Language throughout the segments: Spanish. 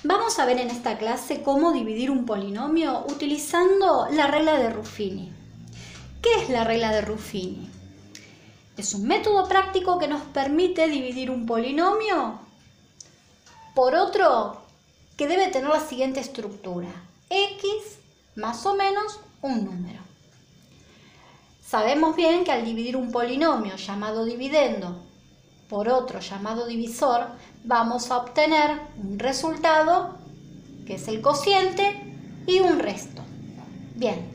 Vamos a ver en esta clase cómo dividir un polinomio utilizando la regla de Ruffini. ¿Qué es la regla de Ruffini? Es un método práctico que nos permite dividir un polinomio por otro que debe tener la siguiente estructura: x más o menos un número. Sabemos bien que al dividir un polinomio llamado dividendo por otro llamado divisor, vamos a obtener un resultado, que es el cociente, y un resto. Bien,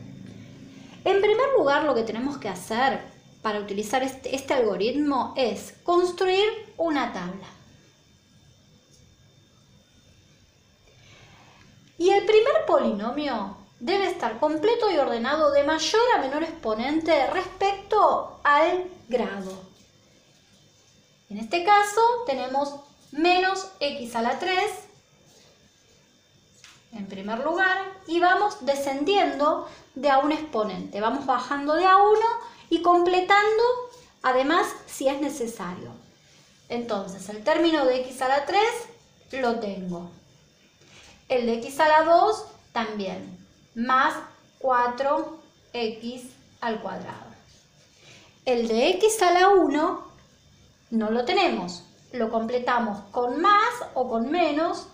en primer lugar lo que tenemos que hacer para utilizar este algoritmo es construir una tabla. Y el primer polinomio debe estar completo y ordenado de mayor a menor exponente respecto al grado. En este caso tenemos menos x a la 3 en primer lugar y vamos descendiendo de a un exponente. Vamos bajando de a 1 y completando además si es necesario. Entonces el término de x a la 3 lo tengo. El de x a la 2 también, más 4x al cuadrado. El de x a la 1 no lo tenemos, lo completamos con más o con menos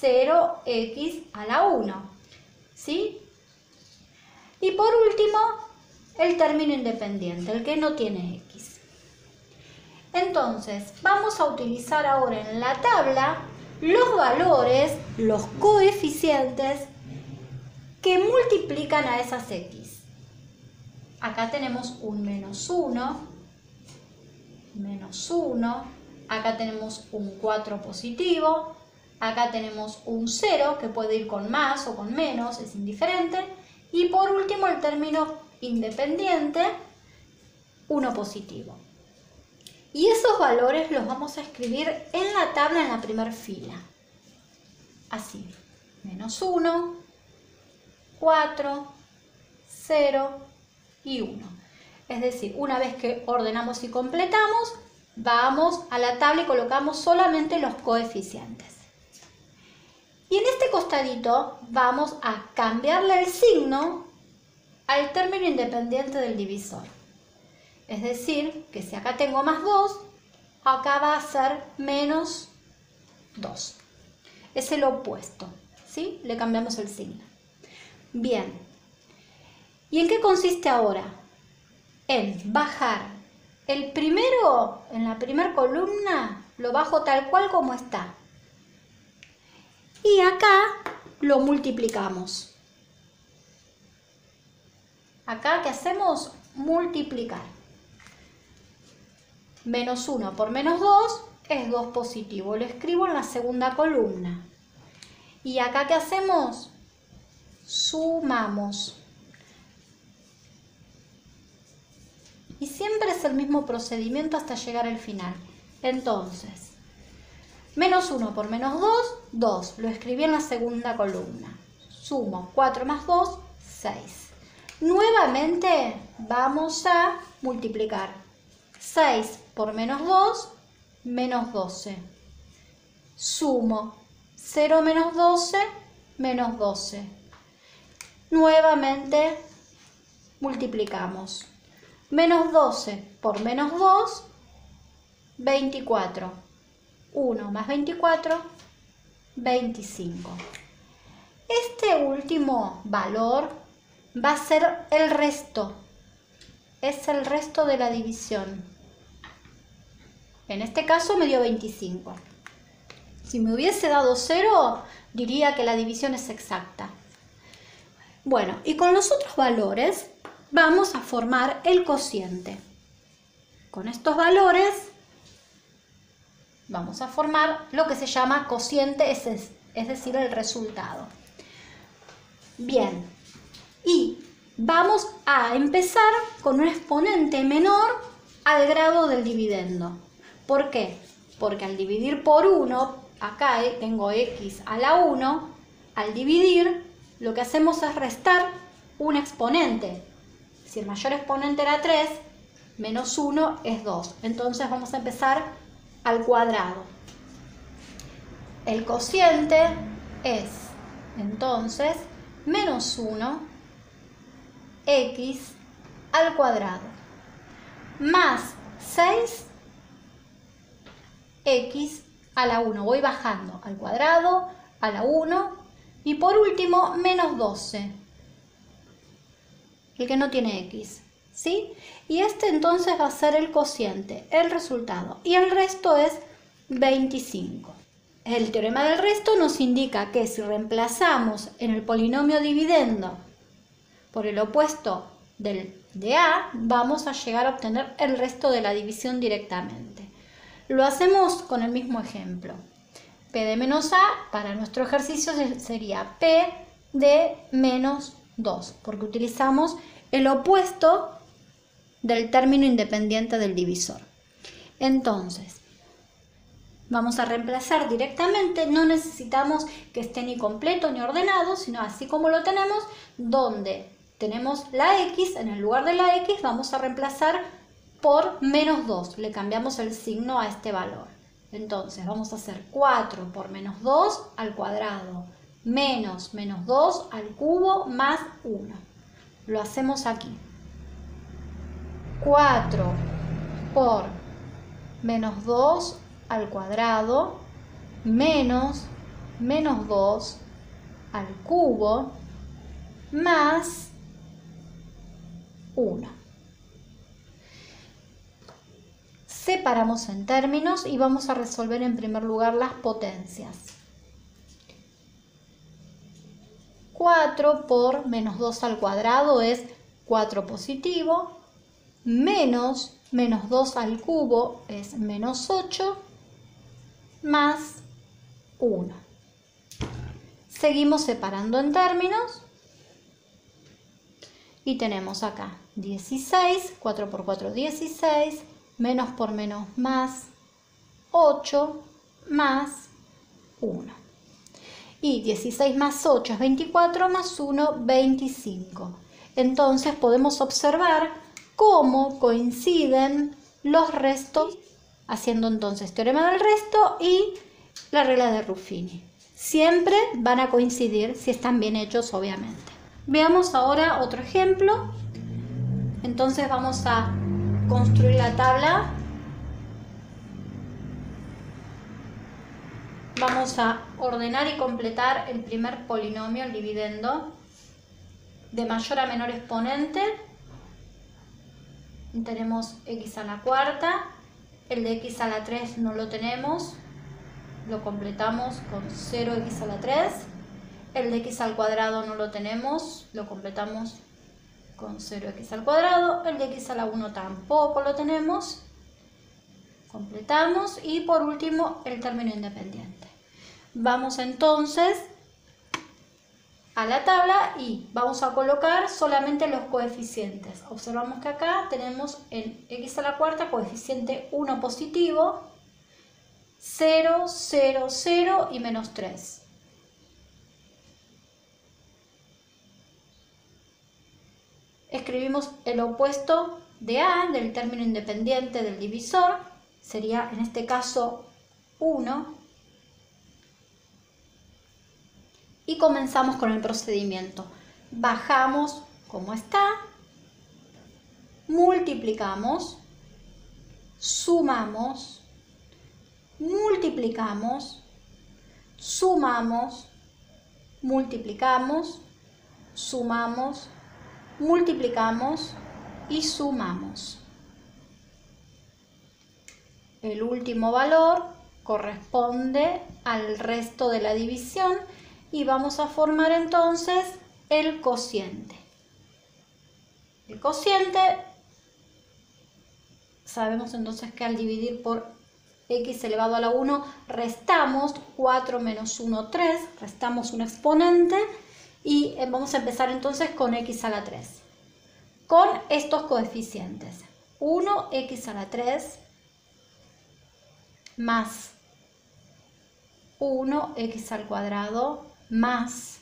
0x a la 1, ¿sí? Y por último, el término independiente, el que no tiene x. Entonces, vamos a utilizar ahora en la tabla los valores, los coeficientes que multiplican a esas x. Acá tenemos un menos 1, menos 1, acá tenemos un 4 positivo, acá tenemos un 0 que puede ir con más o con menos, es indiferente, y por último el término independiente, 1 positivo. Y esos valores los vamos a escribir en la tabla en la primera fila. Así, menos 1, 4, 0 y 1. Es decir, una vez que ordenamos y completamos, vamos a la tabla y colocamos solamente los coeficientes. Y en este costadito vamos a cambiarle el signo al término independiente del divisor. Es decir, que si acá tengo más 2, acá va a ser menos 2. Es el opuesto, ¿sí? Le cambiamos el signo. Bien. ¿Y en qué consiste ahora? En bajar el primero, en la primera columna, lo bajo tal cual como está. Y acá lo multiplicamos. Acá, ¿qué hacemos? Multiplicar. Menos 1 por menos 2 es 2 positivo. Lo escribo en la segunda columna. Y acá, ¿qué hacemos? Sumamos. Y siempre es el mismo procedimiento hasta llegar al final. Entonces, menos 1 por menos 2, 2. Lo escribí en la segunda columna. Sumo 4 más 2, 6. Nuevamente vamos a multiplicar. 6 por menos 2, menos 12. Sumo 0 menos 12, menos 12. Nuevamente multiplicamos. Menos 12 por menos 2, 24. 1 más 24, 25. Este último valor va a ser el resto. Es el resto de la división. En este caso me dio 25. Si me hubiese dado 0, diría que la división es exacta. Bueno, y con los otros valores vamos a formar el cociente. Con estos valores vamos a formar lo que se llama cociente, es decir, el resultado. Bien, y vamos a empezar con un exponente menor al grado del dividendo. ¿Por qué? Porque al dividir por 1, acá tengo x a la 1, al dividir lo que hacemos es restar un exponente. Si el mayor exponente era 3, menos 1 es 2. Entonces vamos a empezar al cuadrado. El cociente es entonces menos 1 x al cuadrado más 6 x a la 1. Voy bajando al cuadrado, a la 1 y por último menos 12, el que no tiene x, ¿sí? Y este entonces va a ser el cociente, el resultado, y el resto es 25. El teorema del resto nos indica que si reemplazamos en el polinomio dividendo por el opuesto de A, vamos a llegar a obtener el resto de la división directamente. Lo hacemos con el mismo ejemplo. P de menos A para nuestro ejercicio sería P de menos 2, porque utilizamos el opuesto del término independiente del divisor. Entonces, vamos a reemplazar directamente, no necesitamos que esté ni completo ni ordenado, sino así como lo tenemos, donde tenemos la x, en el lugar de la x vamos a reemplazar por menos 2, le cambiamos el signo a este valor. Entonces vamos a hacer 4 por menos 2 al cuadrado, menos 2 al cubo más 1. Lo hacemos aquí. 4 por menos 2 al cuadrado, menos 2 al cubo, más 1. Separamos en términos y vamos a resolver en primer lugar las potencias. 4 por menos 2 al cuadrado es 4 positivo, menos 2 al cubo es menos 8, más 1. Seguimos separando en términos y tenemos acá 16, 4 por 4 16, menos por menos más 8, más 1. Y 16 más 8 es 24, más 1, 25. Entonces podemos observar cómo coinciden los restos, haciendo entonces teorema del resto y la regla de Ruffini. Siempre van a coincidir si están bien hechos, obviamente. Veamos ahora otro ejemplo. Entonces vamos a construir la tabla. Vamos a ordenar y completar el primer polinomio, el dividendo, de mayor a menor exponente. Tenemos x a la cuarta, el de x a la 3 no lo tenemos, lo completamos con 0x a la 3. El de x al cuadrado no lo tenemos, lo completamos con 0x al cuadrado. El de x a la 1 tampoco lo tenemos, completamos. Y por último el término independiente. Vamos entonces a la tabla y vamos a colocar solamente los coeficientes. Observamos que acá tenemos en x a la cuarta coeficiente 1 positivo, 0, 0, 0 y menos 3. Escribimos el opuesto de A, del término independiente del divisor, sería en este caso 1. Y comenzamos con el procedimiento. Bajamos como está, multiplicamos, sumamos, multiplicamos, sumamos, multiplicamos, sumamos, multiplicamos y sumamos. El último valor corresponde al resto de la división y vamos a formar entonces el cociente. El cociente, sabemos entonces que al dividir por x elevado a la 1 restamos 4 menos 1, 3, restamos un exponente y vamos a empezar entonces con x a la 3. Con estos coeficientes, 1x a la 3 más 1x al cuadrado más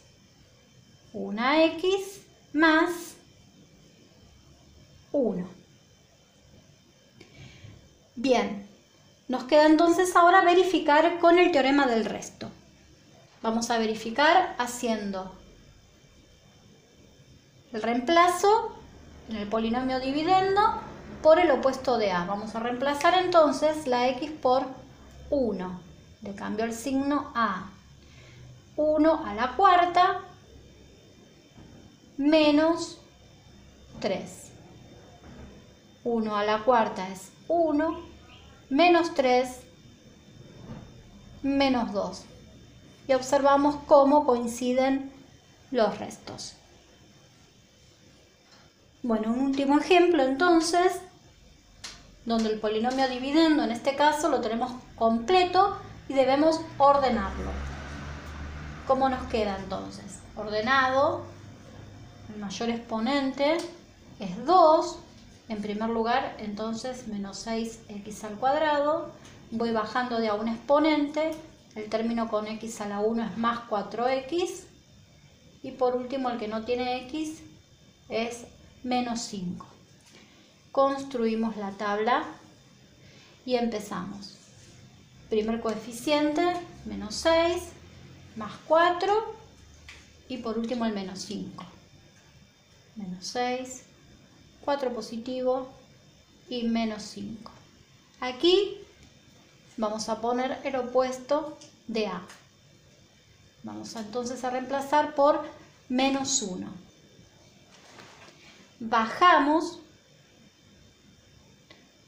1x más 1. Bien, nos queda entonces ahora verificar con el teorema del resto. Vamos a verificar haciendo el reemplazo en el polinomio dividendo por el opuesto de a. Vamos a reemplazar entonces la x por 1. Le cambio el signo a 1 a la cuarta menos 3. 1 a la cuarta es 1, menos 3, menos 2. Y observamos cómo coinciden los restos. Bueno, un último ejemplo entonces, donde el polinomio dividendo, en este caso, lo tenemos completo y debemos ordenarlo. ¿Cómo nos queda entonces? Ordenado, el mayor exponente es 2. En primer lugar, entonces, menos 6x al cuadrado. Voy bajando de a un exponente. El término con x a la 1 es más 4x. Y por último, el que no tiene x es menos 5. Construimos la tabla y empezamos. Primer coeficiente, menos 6, más 4 y por último el menos 5. Menos 6, 4 positivo y menos 5. Aquí vamos a poner el opuesto de a. Vamos entonces a reemplazar por menos 1. Bajamos,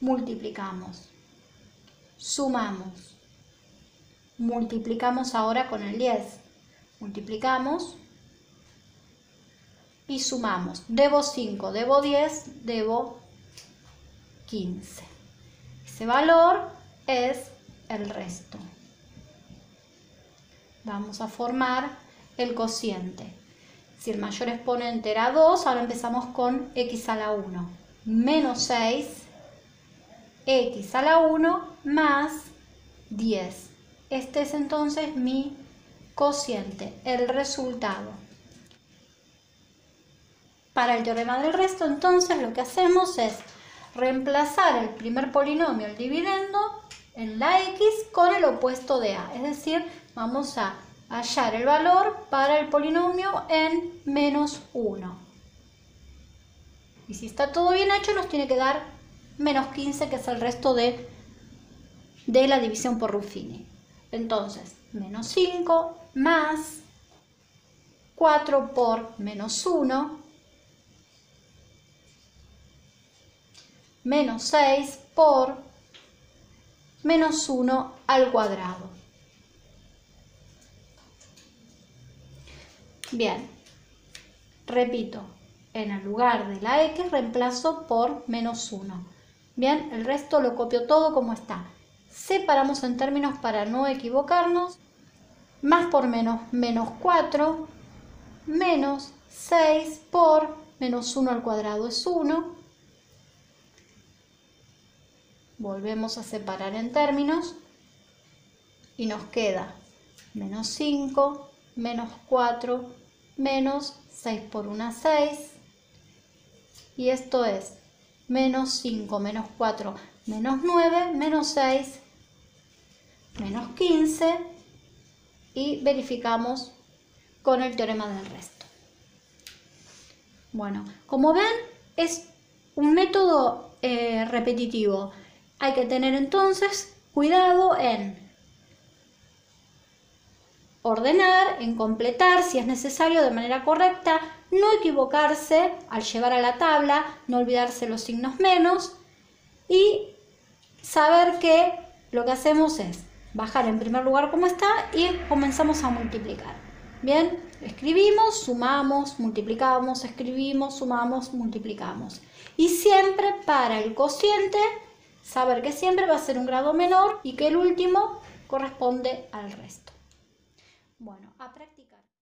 multiplicamos, sumamos, multiplicamos ahora con el 10. Multiplicamos y sumamos. Debo 5, debo 10, debo 15. Ese valor es el resto. Vamos a formar el cociente. Si el mayor exponente era 2, ahora empezamos con x a la 1. Menos 6, x a la 1 más 10. Este es entonces mi cociente, el resultado. Para el teorema del resto, entonces, lo que hacemos es reemplazar el primer polinomio, el dividendo, en la x con el opuesto de a. Es decir, vamos a hallar el valor para el polinomio en menos 1. Y si está todo bien hecho, nos tiene que dar menos 15, que es el resto de la división por Ruffini. Entonces, menos 5 más 4 por menos 1, menos 6 por menos 1 al cuadrado. Bien, repito, en el lugar de la x reemplazo por menos 1. Bien, el resto lo copio todo como está. Separamos en términos para no equivocarnos. Más por menos, menos 4, menos 6 por menos 1 al cuadrado es 1. Volvemos a separar en términos y nos queda menos 5, menos 4, menos 6 por 1, 6. Y esto es menos 5, menos 4, menos 9, menos 6, menos 15. Y verificamos con el teorema del resto. Bueno, como ven, es un método repetitivo. Hay que tener entonces cuidado en ordenar, en completar si es necesario de manera correcta, no equivocarse al llevar a la tabla, no olvidarse los signos menos y saber que lo que hacemos es bajar en primer lugar como está y comenzamos a multiplicar. Bien, escribimos, sumamos, multiplicamos, escribimos, sumamos, multiplicamos. Y siempre para el cociente, saber que siempre va a ser un grado menor y que el último corresponde al resto. Bueno, a practicar.